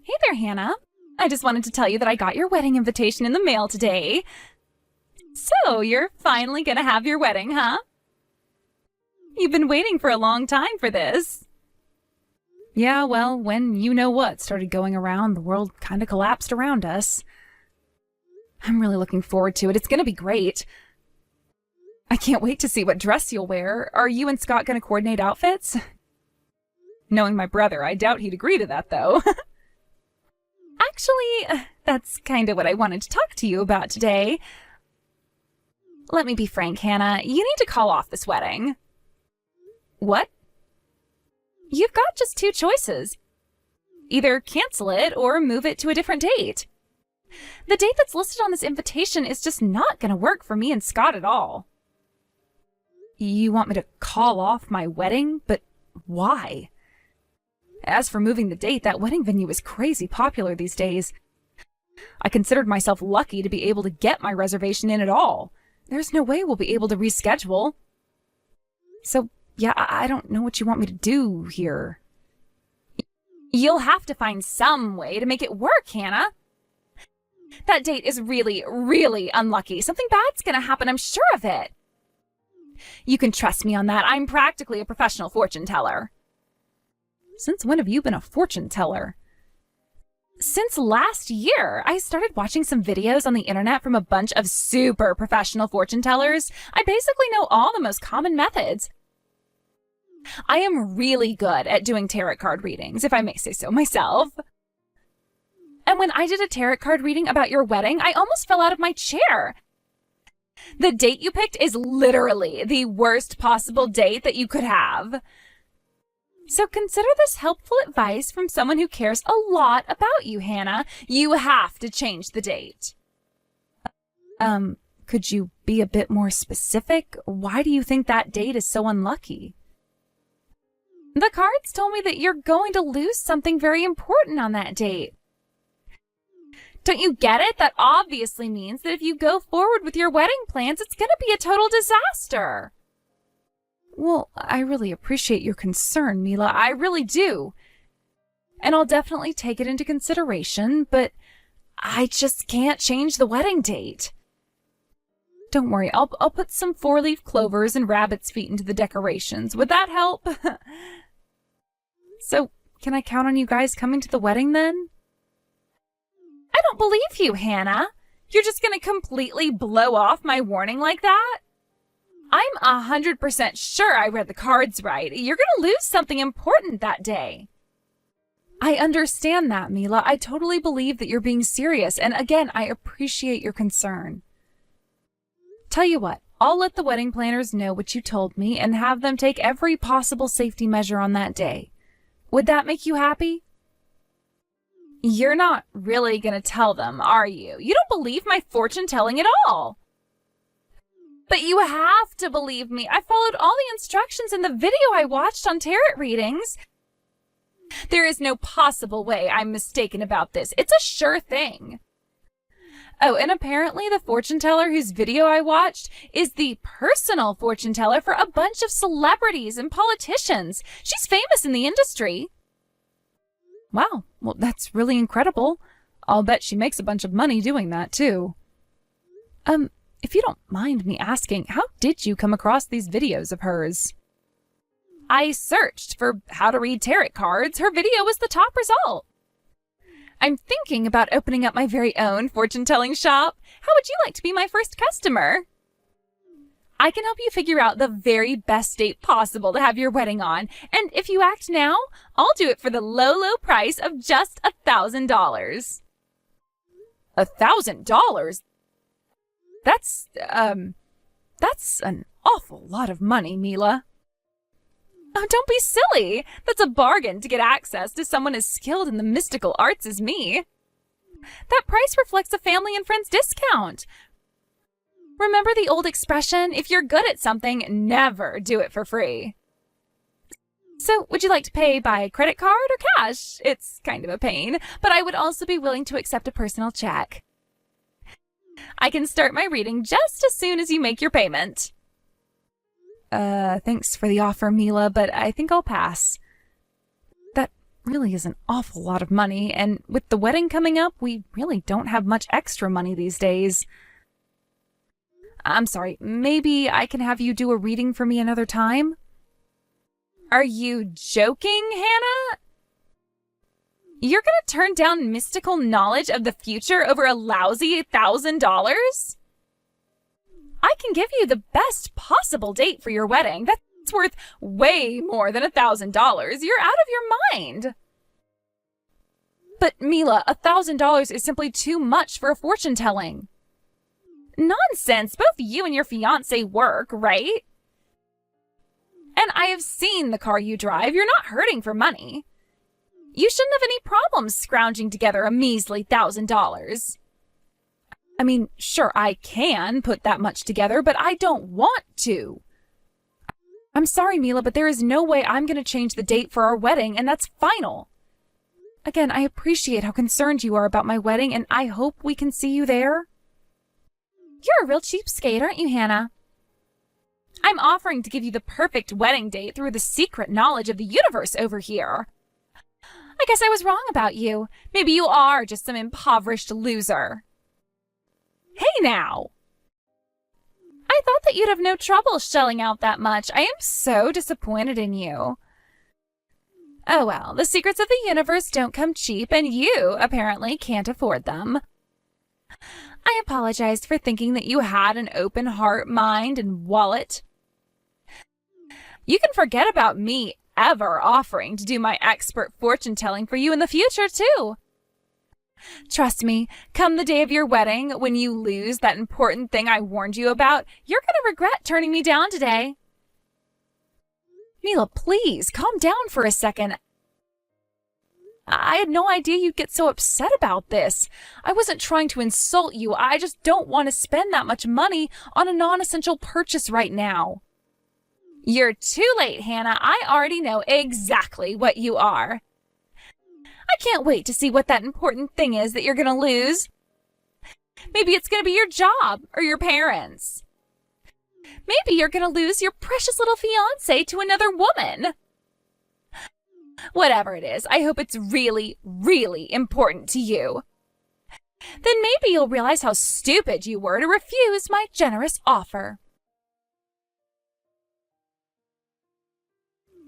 Hey there, Hannah. I just wanted to tell you that I got your wedding invitation in the mail today. So, you're finally gonna have your wedding, huh? You've been waiting for a long time for this. Yeah, well, when you-know-what started going around, the world kind of collapsed around us. I'm really looking forward to it. It's gonna be great. I can't wait to see what dress you'll wear. Are you and Scott gonna coordinate outfits? Knowing my brother, I doubt he'd agree to that, though. Actually, that's kind of what I wanted to talk to you about today. Let me be frank, Hannah. You need to call off this wedding. What? You've got just two choices. Either cancel it or move it to a different date. The date that's listed on this invitation is just not going to work for me and Scott at all. You want me to call off my wedding? But why? As for moving the date, that wedding venue is crazy popular these days. I considered myself lucky to be able to get my reservation in at all. There's no way we'll be able to reschedule. So, yeah, I don't know what you want me to do here. You'll have to find some way to make it work, Hannah. That date is really, really unlucky. Something bad's gonna happen, I'm sure of it. You can trust me on that. I'm practically a professional fortune teller. Since when have you been a fortune teller? Since last year. I started watching some videos on the internet from a bunch of super professional fortune tellers. I basically know all the most common methods. I am really good at doing tarot card readings, if I may say so myself. And when I did a tarot card reading about your wedding, I almost fell out of my chair. The date you picked is literally the worst possible date that you could have. So consider this helpful advice from someone who cares a lot about you, Hannah. You have to change the date. Could you be a bit more specific? Why do you think that date is so unlucky? The cards told me that you're going to lose something very important on that date. Don't you get it? That obviously means that if you go forward with your wedding plans, it's going to be a total disaster. Well, I really appreciate your concern, Mila. I really do. And I'll definitely take it into consideration, but I just can't change the wedding date. Don't worry, I'll put some 4-leaf clovers and rabbit's feet into the decorations. Would that help? So, can I count on you guys coming to the wedding then? I don't believe you, Hannah. You're just gonna completely blow off my warning like that? I'm 100% sure I read the cards right. You're gonna lose something important that day. I understand that, Mila. I totally believe that you're being serious, and again, I appreciate your concern. Tell you what, I'll let the wedding planners know what you told me and have them take every possible safety measure on that day. Would that make you happy? You're not really gonna tell them, are you? You don't believe my fortune telling at all. But you have to believe me. I followed all the instructions in the video I watched on tarot readings. There is no possible way I'm mistaken about this. It's a sure thing. Oh, and apparently the fortune teller whose video I watched is the personal fortune teller for a bunch of celebrities and politicians. She's famous in the industry. Wow, well, that's really incredible. I'll bet she makes a bunch of money doing that, too. If you don't mind me asking, how did you come across these videos of hers? I searched for how to read tarot cards. Her video was the top result. I'm thinking about opening up my very own fortune-telling shop. How would you like to be my first customer? I can help you figure out the very best date possible to have your wedding on. And if you act now, I'll do it for the low, low price of just $1,000. $1,000? That's an awful lot of money, Mila. Oh, don't be silly. That's a bargain to get access to someone as skilled in the mystical arts as me. That price reflects a family and friends discount. Remember the old expression, if you're good at something, never do it for free. So, would you like to pay by credit card or cash? It's kind of a pain, but I would also be willing to accept a personal check. I can start my reading just as soon as you make your payment. Thanks for the offer, Mila, but I think I'll pass. really is an awful lot of money, and with the wedding coming up, we really don't have much extra money these days. I'm sorry, maybe I can have you do a reading for me another time? Are you joking, Hannah? You're gonna turn down mystical knowledge of the future over a lousy $1,000? I can give you the best possible date for your wedding. That's worth way more than $1,000. You're out of your mind. But Mila, $1,000 is simply too much for a fortune telling. Nonsense. Both you and your fiancé work, right? And I have seen the car you drive. You're not hurting for money. You shouldn't have any problems scrounging together a measly $1,000. I mean, sure, I can put that much together, but I don't want to. I'm sorry, Mila, but there is no way I'm going to change the date for our wedding, and that's final. Again, I appreciate how concerned you are about my wedding, and I hope we can see you there. You're a real cheapskate, aren't you, Hannah? I'm offering to give you the perfect wedding date through the secret knowledge of the universe over here. I guess I was wrong about you. Maybe you are just some impoverished loser. Hey now! I thought that you'd have no trouble shelling out that much. I am so disappointed in you. Oh well, the secrets of the universe don't come cheap, and you apparently can't afford them. I apologized for thinking that you had an open heart, mind, and wallet. You can forget about me ever offering to do my expert fortune telling for you in the future, too. Trust me, come the day of your wedding, when you lose that important thing I warned you about, you're going to regret turning me down today. Mila, please, calm down for a second. I had no idea you'd get so upset about this. I wasn't trying to insult you. I just don't want to spend that much money on a non-essential purchase right now. You're too late, Hannah. I already know exactly what you are. I can't wait to see what that important thing is that you're going to lose. Maybe it's going to be your job or your parents. Maybe you're going to lose your precious little fiancé to another woman. Whatever it is, I hope it's really, really important to you. Then maybe you'll realize how stupid you were to refuse my generous offer.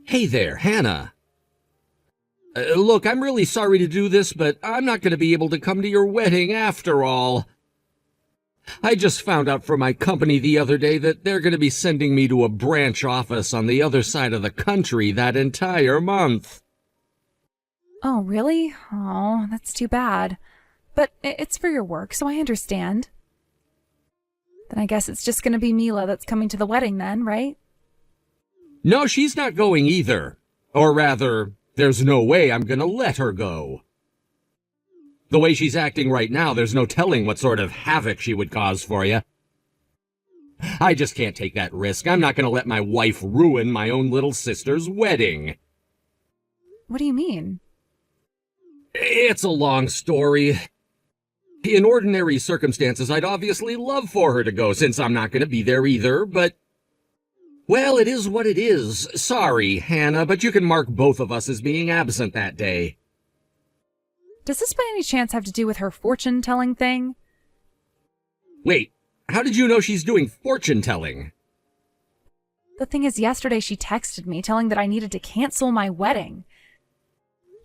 Hey there, Hannah. Look, I'm really sorry to do this, but I'm not going to be able to come to your wedding after all. I just found out from my company the other day that they're going to be sending me to a branch office on the other side of the country that entire month. Oh, really? Oh, that's too bad. But it's for your work, so I understand. Then I guess it's just going to be Mila that's coming to the wedding then, right? No, she's not going either. Or rather, there's no way I'm going to let her go. The way she's acting right now, there's no telling what sort of havoc she would cause for you. I just can't take that risk. I'm not going to let my wife ruin my own little sister's wedding. What do you mean? It's a long story. In ordinary circumstances, I'd obviously love for her to go since I'm not going to be there either, but... well, it is what it is. Sorry, Hannah, but you can mark both of us as being absent that day. Does this by any chance have to do with her fortune-telling thing? Wait, how did you know she's doing fortune-telling? The thing is, yesterday she texted me telling that I needed to cancel my wedding.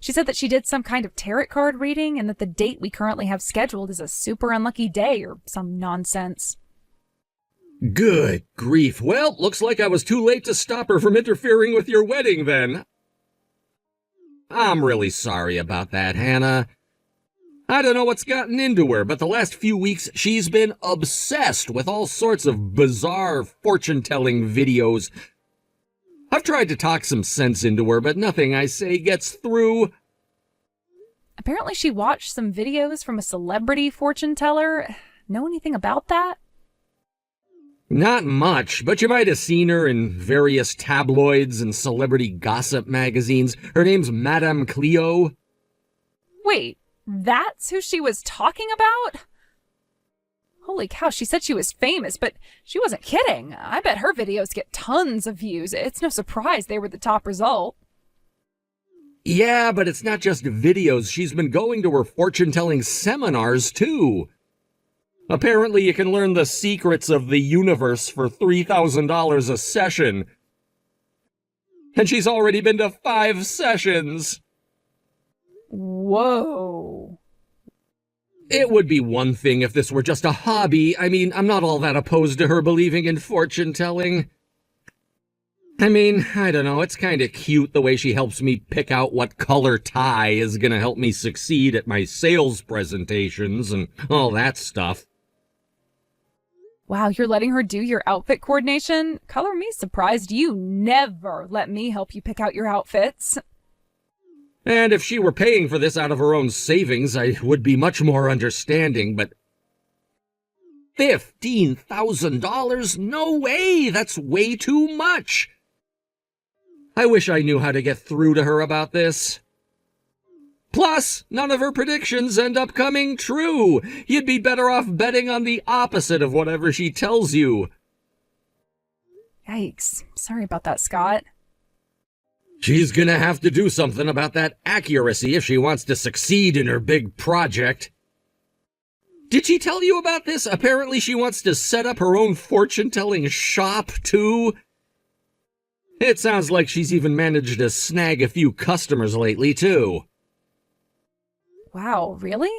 She said that she did some kind of tarot card reading and that the date we currently have scheduled is a super unlucky day or some nonsense. Good grief. Well, looks like I was too late to stop her from interfering with your wedding then. I'm really sorry about that, Hannah. I don't know what's gotten into her, but the last few weeks she's been obsessed with all sorts of bizarre fortune-telling videos. I've tried to talk some sense into her, but nothing I say gets through. Apparently she watched some videos from a celebrity fortune teller. Know anything about that? Not much, but you might have seen her in various tabloids and celebrity gossip magazines. Her name's Madame Cleo. Wait, that's who she was talking about? Holy cow, she said she was famous, but she wasn't kidding. I bet her videos get tons of views. It's no surprise they were the top result. Yeah, but it's not just videos. She's been going to her fortune-telling seminars, too. Apparently, you can learn the secrets of the universe for $3,000 a session. And she's already been to 5 sessions. Whoa. It would be one thing if this were just a hobby. I mean, I'm not all that opposed to her believing in fortune-telling. I mean, I don't know, it's kind of cute the way she helps me pick out what color tie is gonna help me succeed at my sales presentations and all that stuff. Wow, you're letting her do your outfit coordination? Color me surprised. You never let me help you pick out your outfits. And if she were paying for this out of her own savings, I would be much more understanding, but $15,000? No way! That's way too much! I wish I knew how to get through to her about this. Plus, none of her predictions end up coming true. You'd be better off betting on the opposite of whatever she tells you. Yikes. Sorry about that, Scott. She's gonna have to do something about that accuracy if she wants to succeed in her big project. Did she tell you about this? Apparently she wants to set up her own fortune-telling shop, too. It sounds like she's even managed to snag a few customers lately, too. Wow, really?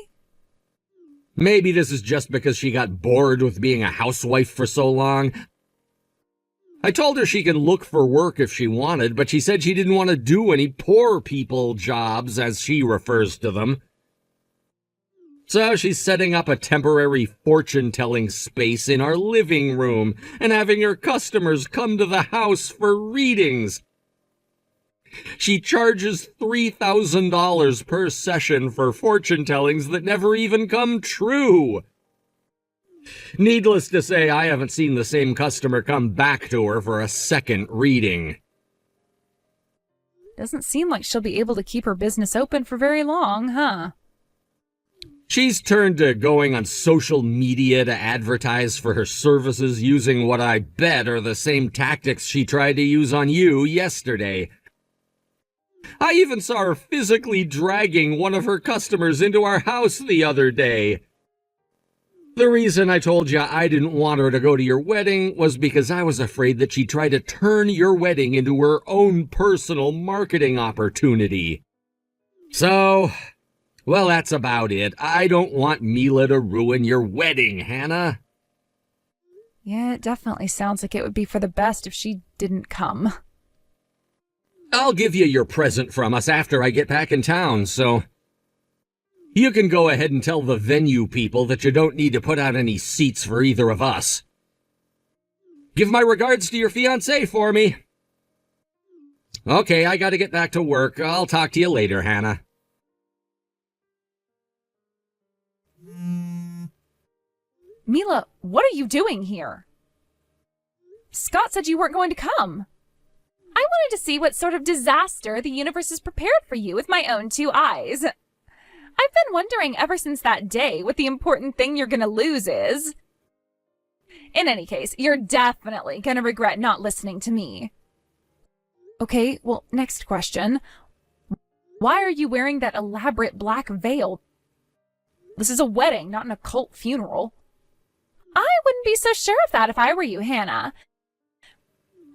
Maybe this is just because she got bored with being a housewife for so long. I told her she could look for work if she wanted, but she said she didn't want to do any poor people jobs, as she refers to them. So she's setting up a temporary fortune-telling space in our living room and having her customers come to the house for readings. She charges $3,000 per session for fortune-tellings that never even come true. Needless to say, I haven't seen the same customer come back to her for a second reading. Doesn't seem like she'll be able to keep her business open for very long, huh? She's turned to going on social media to advertise for her services using what I bet are the same tactics she tried to use on you yesterday. I even saw her physically dragging one of her customers into our house the other day. The reason I told you I didn't want her to go to your wedding was because I was afraid that she'd try to turn your wedding into her own personal marketing opportunity. So, well, that's about it. I don't want Mila to ruin your wedding, Hannah. Yeah, it definitely sounds like it would be for the best if she didn't come. I'll give you your present from us after I get back in town, so you can go ahead and tell the venue people that you don't need to put out any seats for either of us. Give my regards to your fiancé for me. Okay, I gotta get back to work. I'll talk to you later, Hannah. Mila, what are you doing here? Scott said you weren't going to come. I wanted to see what sort of disaster the universe has prepared for you with my own 2 eyes. I've been wondering ever since that day what the important thing you're going to lose is. In any case, you're definitely going to regret not listening to me. Okay, well, next question. Why are you wearing that elaborate black veil? This is a wedding, not an occult funeral. I wouldn't be so sure of that if I were you, Hannah.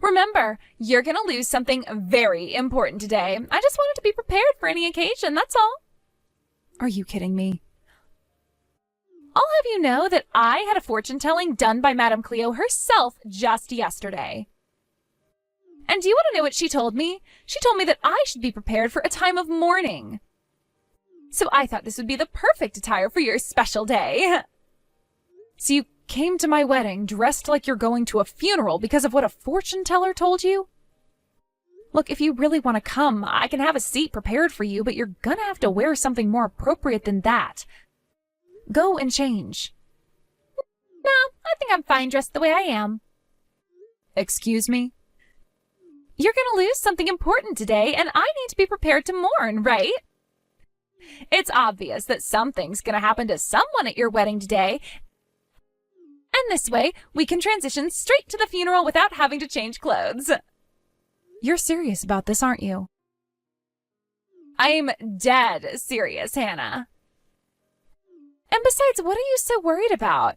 Remember, you're going to lose something very important today. I just wanted to be prepared for any occasion, that's all. Are you kidding me? I'll have you know that I had a fortune-telling done by Madame Cleo herself just yesterday. And do you want to know what she told me? She told me that I should be prepared for a time of mourning. So I thought this would be the perfect attire for your special day. So you came to my wedding dressed like you're going to a funeral because of what a fortune teller told you? Look, if you really want to come, I can have a seat prepared for you, but you're gonna have to wear something more appropriate than that. Go and change. No, I think I'm fine dressed the way I am. Excuse me? You're gonna lose something important today, and I need to be prepared to mourn, right? It's obvious that something's gonna happen to someone at your wedding today, and this way, we can transition straight to the funeral without having to change clothes. You're serious about this, aren't you? I'm dead serious, Hannah. And besides, what are you so worried about?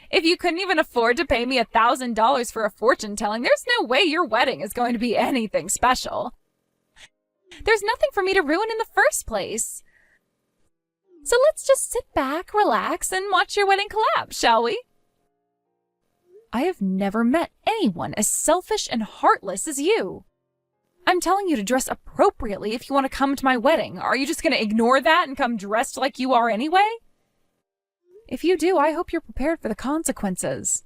If you couldn't even afford to pay me $1,000 for a fortune telling, there's no way your wedding is going to be anything special. There's nothing for me to ruin in the first place. So let's just sit back, relax, and watch your wedding collapse, shall we? I have never met anyone as selfish and heartless as you. I'm telling you to dress appropriately if you want to come to my wedding. Are you just going to ignore that and come dressed like you are anyway? If you do, I hope you're prepared for the consequences.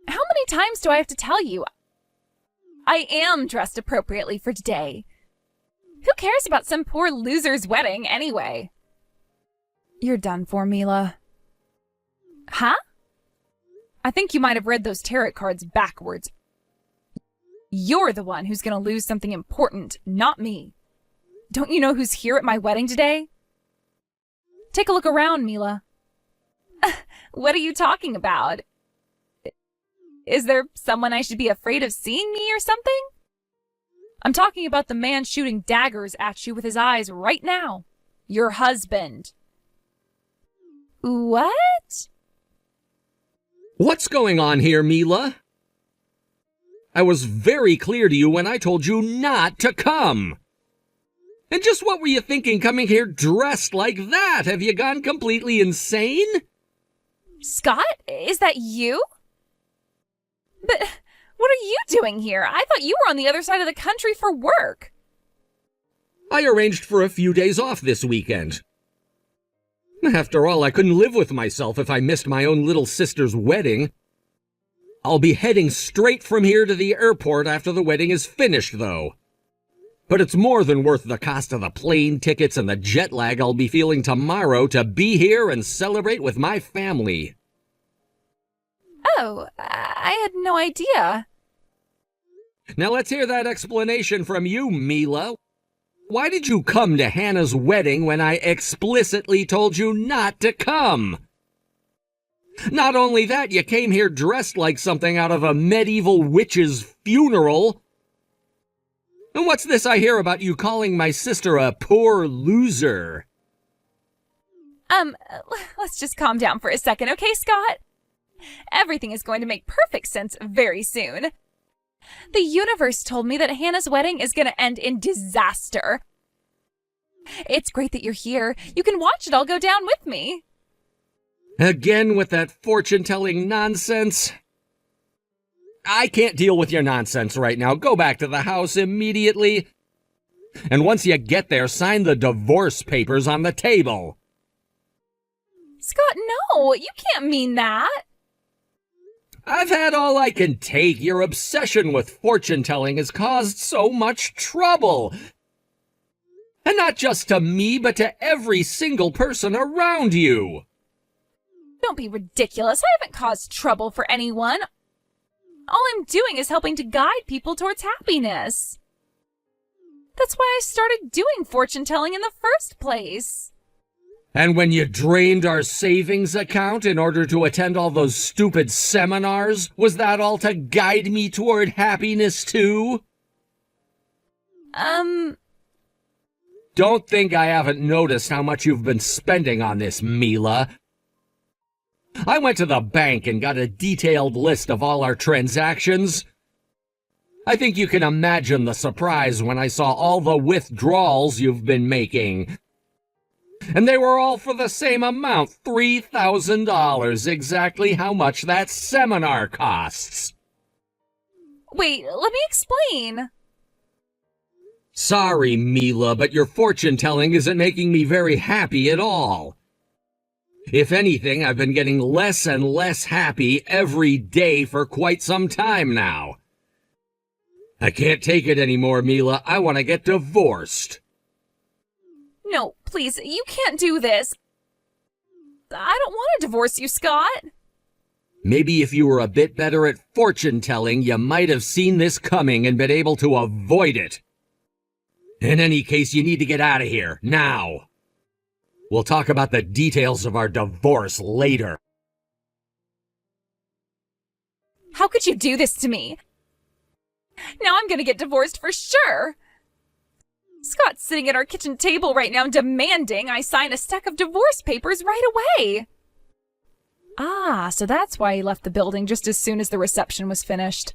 How many times do I have to tell you? I am dressed appropriately for today. Who cares about some poor loser's wedding anyway? You're done for, Mila. Huh? I think you might have read those tarot cards backwards. You're the one who's going to lose something important, not me. Don't you know who's here at my wedding today? Take a look around, Mila. What are you talking about? Is there someone I should be afraid of seeing me or something? I'm talking about the man shooting daggers at you with his eyes right now. Your husband. What? What's going on here, Mila? I was very clear to you when I told you not to come. And just what were you thinking coming here dressed like that? Have you gone completely insane? Scott, is that you? But what are you doing here? I thought you were on the other side of the country for work. I arranged for a few days off this weekend. After all, I couldn't live with myself if I missed my own little sister's wedding. I'll be heading straight from here to the airport after the wedding is finished, though. But it's more than worth the cost of the plane tickets and the jet lag I'll be feeling tomorrow to be here and celebrate with my family. Oh, I had no idea. Now let's hear that explanation from you, Mila. Why did you come to Hannah's wedding when I explicitly told you not to come? Not only that, you came here dressed like something out of a medieval witch's funeral. And what's this I hear about you calling my sister a poor loser? Let's just calm down for a second, okay, Scott? Everything is going to make perfect sense very soon. The universe told me that Hannah's wedding is going to end in disaster. It's great that you're here. You can watch it all go down with me. Again with that fortune-telling nonsense? I can't deal with your nonsense right now. Go back to the house immediately. And once you get there, sign the divorce papers on the table. Scott, no, you can't mean that. I've had all I can take. Your obsession with fortune-telling has caused so much trouble. And not just to me, but to every single person around you. Don't be ridiculous. I haven't caused trouble for anyone. All I'm doing is helping to guide people towards happiness. That's why I started doing fortune-telling in the first place. And when you drained our savings account in order to attend all those stupid seminars, was that all to guide me toward happiness too? Don't think I haven't noticed how much you've been spending on this, Mila. I went to the bank and got a detailed list of all our transactions. I think you can imagine the surprise when I saw all the withdrawals you've been making. And they were all for the same amount, $3,000, exactly how much that seminar costs. Wait, let me explain. Sorry, Mila, but your fortune-telling isn't making me very happy at all. If anything, I've been getting less and less happy every day for quite some time now. I can't take it anymore, Mila. I want to get divorced. No, please, you can't do this. I don't want to divorce you, Scott. Maybe if you were a bit better at fortune-telling, you might have seen this coming and been able to avoid it. In any case, you need to get out of here, now. We'll talk about the details of our divorce later. How could you do this to me? Now I'm gonna get divorced for sure. Scott's sitting at our kitchen table right now demanding I sign a stack of divorce papers right away. Ah, so that's why he left the building just as soon as the reception was finished.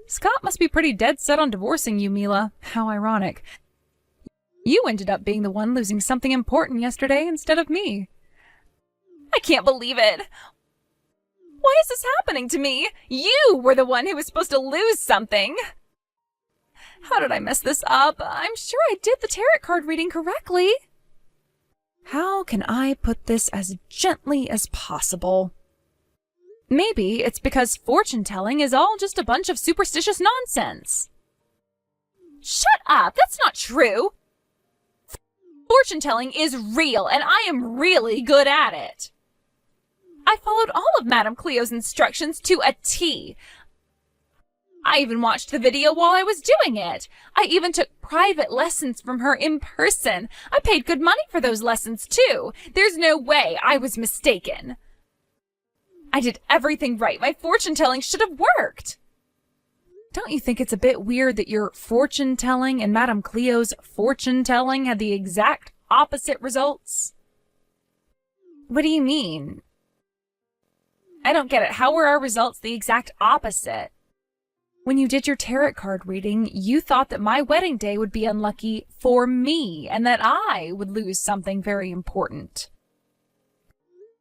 Scott must be pretty dead set on divorcing you, Mila. How ironic. You ended up being the one losing something important yesterday instead of me. I can't believe it. Why is this happening to me? You were the one who was supposed to lose something. How did I mess this up? I'm sure I did the tarot card reading correctly. How can I put this as gently as possible? Maybe it's because fortune-telling is all just a bunch of superstitious nonsense. Shut up! That's not true! Fortune-telling is real, and I am really good at it. I followed all of Madame Cleo's instructions to a T. I even watched the video while I was doing it. I even took private lessons from her in person. I paid good money for those lessons, too. There's no way I was mistaken. I did everything right. My fortune-telling should have worked. Don't you think it's a bit weird that your fortune-telling and Madame Cleo's fortune-telling had the exact opposite results? What do you mean? I don't get it. How were our results the exact opposite? When you did your tarot card reading, you thought that my wedding day would be unlucky for me and that I would lose something very important.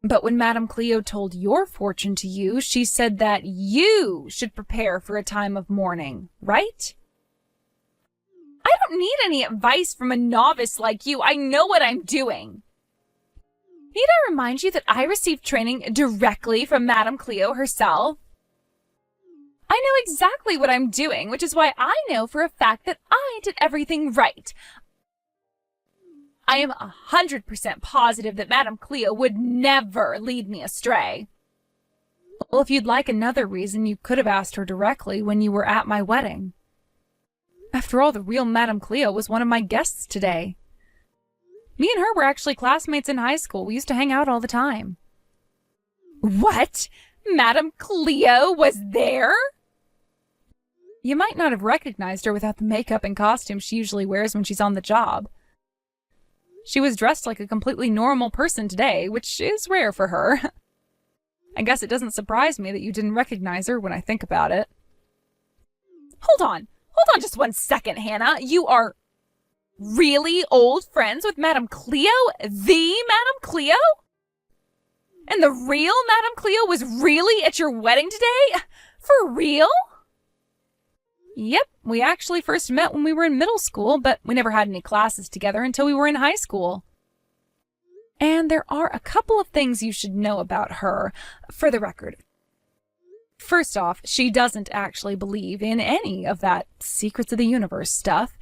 But when Madame Cleo told your fortune to you, she said that you should prepare for a time of mourning, right? I don't need any advice from a novice like you. I know what I'm doing. Need I remind you that I received training directly from Madame Cleo herself? I know exactly what I'm doing, which is why I know for a fact that I did everything right. I am 100% positive that Madame Cleo would never lead me astray. Well, if you'd like another reason, you could have asked her directly when you were at my wedding. After all, the real Madame Cleo was one of my guests today. Me and her were actually classmates in high school. We used to hang out all the time. What? Madame Cleo was there? You might not have recognized her without the makeup and costume she usually wears when she's on the job. She was dressed like a completely normal person today, which is rare for her. I guess it doesn't surprise me that you didn't recognize her when I think about it. Hold on just 1 second, Hannah. You are really old friends with Madame Cleo? The Madame Cleo? And the real Madame Cleo was really at your wedding today? For real? Yep, we actually first met when we were in middle school, but we never had any classes together until we were in high school. And there are a couple of things you should know about her, for the record. First off, she doesn't actually believe in any of that secrets of the universe stuff.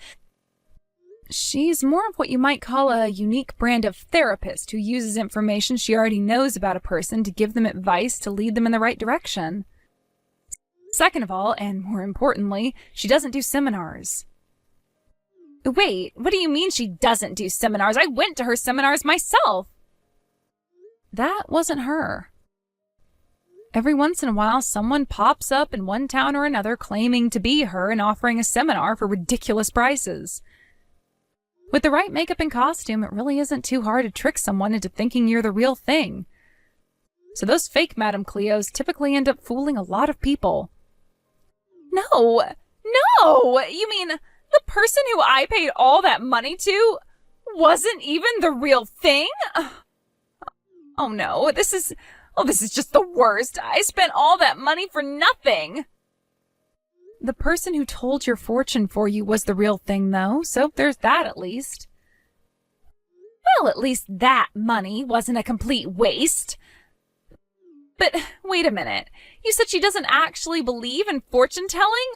She's more of what you might call a unique brand of therapist who uses information she already knows about a person to give them advice to lead them in the right direction. Second of all, and more importantly, she doesn't do seminars. Wait, what do you mean she doesn't do seminars? I went to her seminars myself. That wasn't her. Every once in a while, someone pops up in one town or another claiming to be her and offering a seminar for ridiculous prices. With the right makeup and costume, it really isn't too hard to trick someone into thinking you're the real thing. So those fake Madame Cleos typically end up fooling a lot of people. No! You mean the person who I paid all that money to wasn't even the real thing? Oh no, this is just the worst. I spent all that money for nothing. The person who told your fortune for you was the real thing, though, so there's that at least. Well, at least that money wasn't a complete waste. But wait a minute. You said she doesn't actually believe in fortune-telling?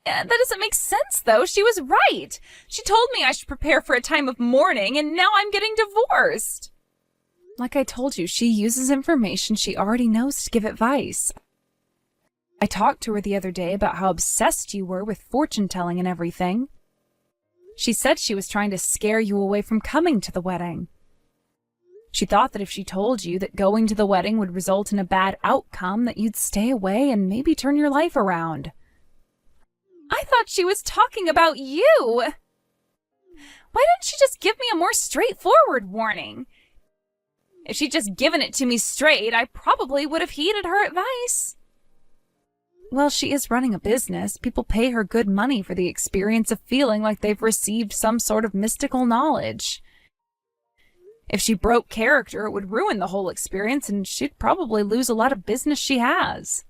That doesn't make sense, though. She was right. She told me I should prepare for a time of mourning, and now I'm getting divorced. Like I told you, she uses information she already knows to give advice. I talked to her the other day about how obsessed you were with fortune-telling and everything. She said she was trying to scare you away from coming to the wedding. She thought that if she told you that going to the wedding would result in a bad outcome, that you'd stay away and maybe turn your life around. I thought she was talking about you. Why didn't she just give me a more straightforward warning? If she'd just given it to me straight, I probably would have heeded her advice. Well, she is running a business. People pay her good money for the experience of feeling like they've received some sort of mystical knowledge. If she broke character, it would ruin the whole experience, and she'd probably lose a lot of business she has.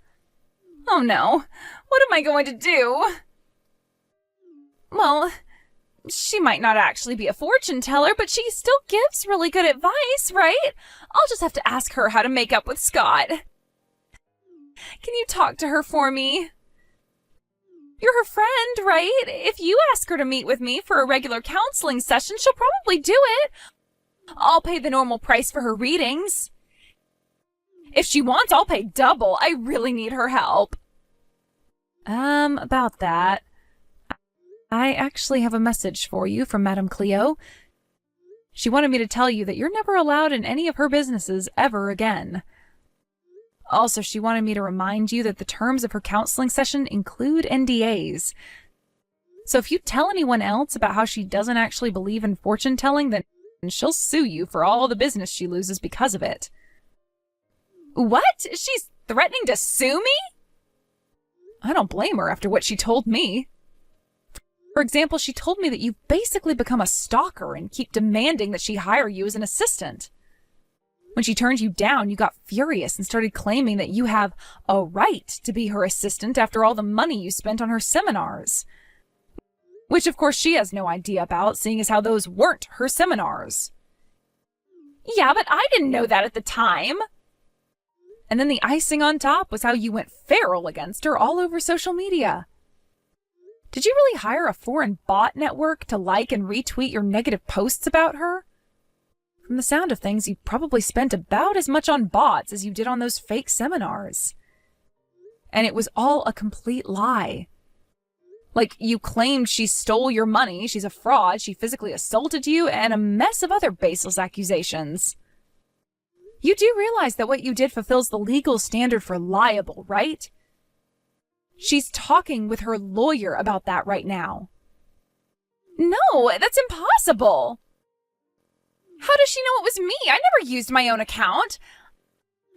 Oh no, what am I going to do? Well, she might not actually be a fortune teller, but she still gives really good advice, right? I'll just have to ask her how to make up with Scott. Can you talk to her for me? You're her friend, right? If you ask her to meet with me for a regular counseling session, she'll probably do it. I'll pay the normal price for her readings. If she wants, I'll pay double. I really need her help. About that. I actually have a message for you from Madame Cleo. She wanted me to tell you that you're never allowed in any of her businesses ever again. Also, she wanted me to remind you that the terms of her counseling session include NDAs. So if you tell anyone else about how she doesn't actually believe in fortune telling, then she'll sue you for all the business she loses because of it. What? She's threatening to sue me? I don't blame her after what she told me. For example, she told me that you've basically become a stalker and keep demanding that she hire you as an assistant. When she turned you down, you got furious and started claiming that you have a right to be her assistant after all the money you spent on her seminars. Which, of course, she has no idea about, seeing as how those weren't her seminars. Yeah, but I didn't know that at the time. And then the icing on top was how you went feral against her all over social media. Did you really hire a foreign bot network to like and retweet your negative posts about her? From the sound of things, you probably spent about as much on bots as you did on those fake seminars. And it was all a complete lie. Like, you claimed she stole your money, she's a fraud, she physically assaulted you, and a mess of other baseless accusations. You do realize that what you did fulfills the legal standard for liable, right? She's talking with her lawyer about that right now. No, that's impossible. How does she know it was me? I never used my own account.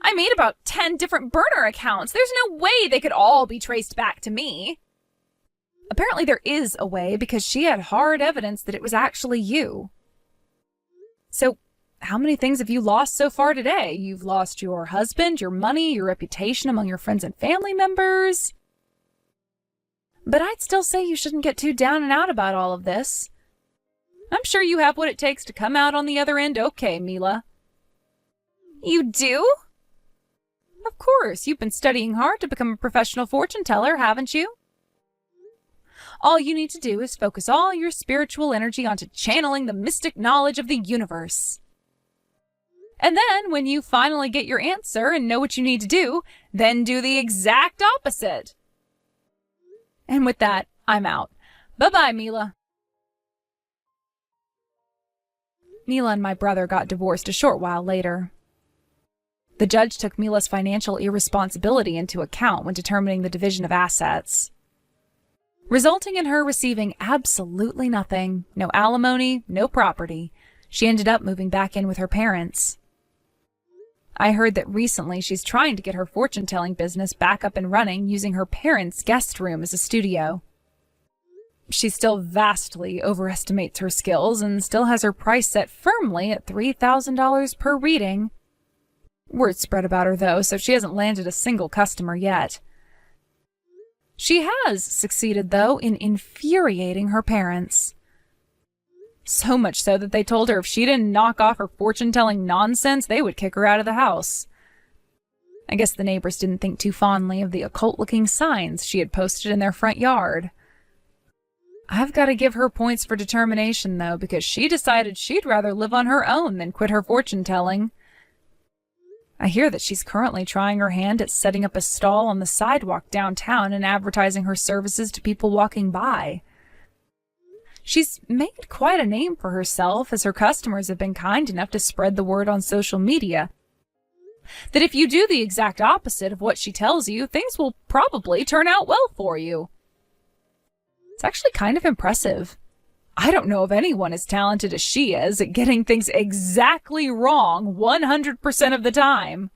I made about 10 different burner accounts. There's no way they could all be traced back to me. Apparently there is a way, because she had hard evidence that it was actually you. So, how many things have you lost so far today? You've lost your husband, your money, your reputation among your friends and family members. But I'd still say you shouldn't get too down and out about all of this. I'm sure you have what it takes to come out on the other end okay, Mila. You do? Of course, you've been studying hard to become a professional fortune teller, haven't you? All you need to do is focus all your spiritual energy onto channeling the mystic knowledge of the universe. And then, when you finally get your answer and know what you need to do, then do the exact opposite. And with that, I'm out. Bye-bye, Mila. Mila and my brother got divorced a short while later. The judge took Mila's financial irresponsibility into account when determining the division of assets, resulting in her receiving absolutely nothing, no alimony, no property. She ended up moving back in with her parents. I heard that recently she's trying to get her fortune-telling business back up and running using her parents' guest room as a studio. She still vastly overestimates her skills and still has her price set firmly at $3,000 per reading. Word spread about her, though, so she hasn't landed a single customer yet. She has succeeded, though, in infuriating her parents. So much so that they told her if she didn't knock off her fortune-telling nonsense, they would kick her out of the house. I guess the neighbors didn't think too fondly of the occult-looking signs she had posted in their front yard. I've got to give her points for determination, though, because she decided she'd rather live on her own than quit her fortune-telling. I hear that she's currently trying her hand at setting up a stall on the sidewalk downtown and advertising her services to people walking by. She's made quite a name for herself, as her customers have been kind enough to spread the word on social media that if you do the exact opposite of what she tells you, things will probably turn out well for you. It's actually kind of impressive. I don't know if anyone as talented as she is at getting things exactly wrong 100% of the time.